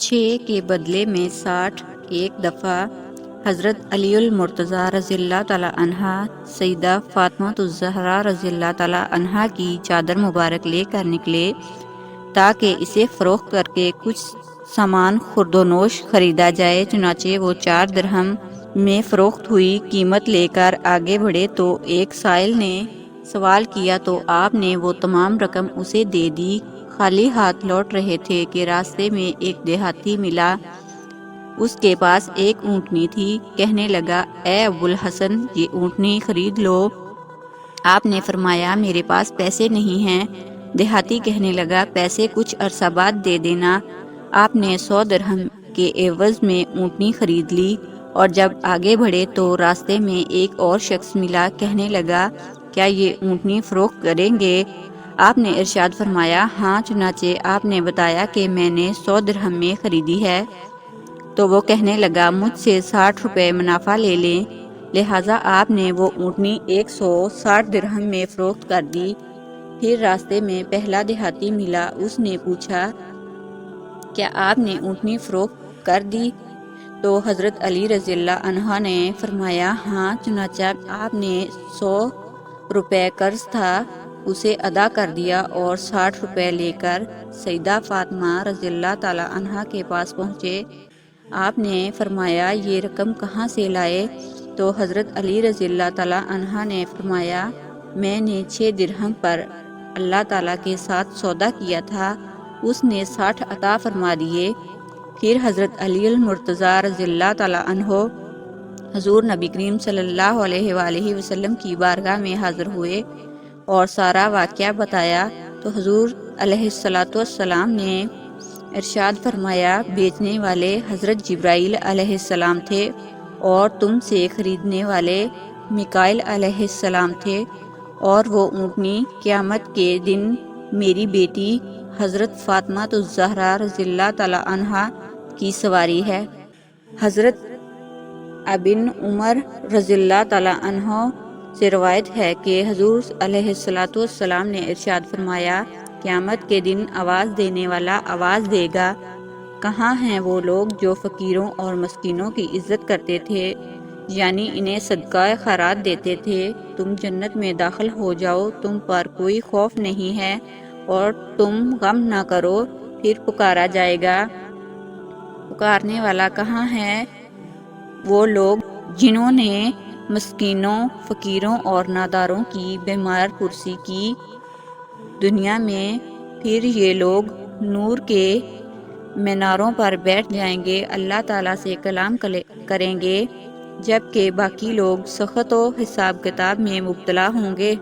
6 کے بدلے میں 60۔ ایک دفعہ حضرت علی المرتضیٰ رضی اللہ تعالیٰ عنہ سیدہ فاطمہ الزہرا رضی اللہ تعالیٰ عنہ کی چادر مبارک لے کر نکلے تاکہ اسے فروخت کر کے کچھ سامان خرد و نوش خریدا جائے، چنانچہ وہ 4 درہم میں فروخت ہوئی۔ قیمت لے کر آگے بڑھے تو ایک سائل نے سوال کیا تو آپ نے وہ تمام رقم اسے دے دی۔ خالی ہاتھ لوٹ رہے تھے کہ راستے میں ایک دیہاتی ملا، اس کے پاس ایک اونٹنی تھی۔ کہنے لگا، اے ابو الحسن، یہ اونٹنی خرید لو۔ آپ نے فرمایا، میرے پاس پیسے نہیں ہیں۔ دیہاتی کہنے لگا، پیسے کچھ عرصہ بعد دے دینا۔ آپ نے 100 درہم کے عوض میں اونٹنی خرید لی، اور جب آگے بڑھے تو راستے میں ایک اور شخص ملا۔ کہنے لگا، کیا یہ اونٹنی فروخت کریں گے؟ آپ نے ارشاد فرمایا، ہاں۔ چنانچہ آپ نے بتایا کہ میں نے 100 درہم میں خریدی ہے۔ تو وہ کہنے لگا، مجھ سے 60 روپے منافع لے لیں۔ لہٰذا آپ نے وہ اونٹنی 160 درہم میں فروخت کر دی۔ پھر راستے میں پہلا دیہاتی ملا، اس نے پوچھا، کیا آپ نے اونٹنی فروخت کر دی؟ تو حضرت علی رضی اللہ عنہ نے فرمایا، ہاں۔ چنانچہ آپ نے 100 روپے قرض تھا، اسے ادا کر دیا اور 60 روپے لے کر سیدہ فاطمہ رضی اللہ تعالیٰ عنہ کے پاس پہنچے۔ آپ نے فرمایا، یہ رقم کہاں سے لائے؟ تو حضرت علی رضی اللہ تعالیٰ عنہ نے فرمایا، میں نے 6 درہم پر اللہ تعالیٰ کے ساتھ سودا کیا تھا، اس نے 60 عطا فرما دیے۔ پھر حضرت علی المرتضیٰ رضی اللہ تعالیٰ عنہ حضور نبی کریم صلی اللہ علیہ وآلہ وسلم کی بارگاہ میں حاضر ہوئے اور سارا واقعہ بتایا تو حضور علیہ السلام نے ارشاد فرمایا، بیچنے والے حضرت جبرائیل علیہ السلام تھے اور تم سے خریدنے والے میکائیل علیہ السلام تھے، اور وہ اونٹنی قیامت کے دن میری بیٹی حضرت فاطمہ الزہرا رضی اللہ تعالیٰ عنہا کی سواری ہے۔ حضرت ابن عمر رضی اللہ تعالیٰ عنہ سے روایت ہے کہ حضور علیہ السلام نے ارشاد فرمایا، قیامت کے دن آواز دینے والا آواز دے گا، کہاں ہیں وہ لوگ جو فقیروں اور مسکینوں کی عزت کرتے تھے، یعنی انہیں صدقہ خیرات دیتے تھے؟ تم جنت میں داخل ہو جاؤ، تم پر کوئی خوف نہیں ہے اور تم غم نہ کرو۔ پھر پکارا جائے گا، پکارنے والا کہاں ہے؟ وہ لوگ جنہوں نے مسکینوں، فقیروں اور ناداروں کی بیمار پرسی کی دنیا میں۔ پھر یہ لوگ نور کے میناروں پر بیٹھ جائیں گے، اللہ تعالیٰ سے کلام کریں گے، جبکہ باقی لوگ سخت و حساب کتاب میں مبتلا ہوں گے۔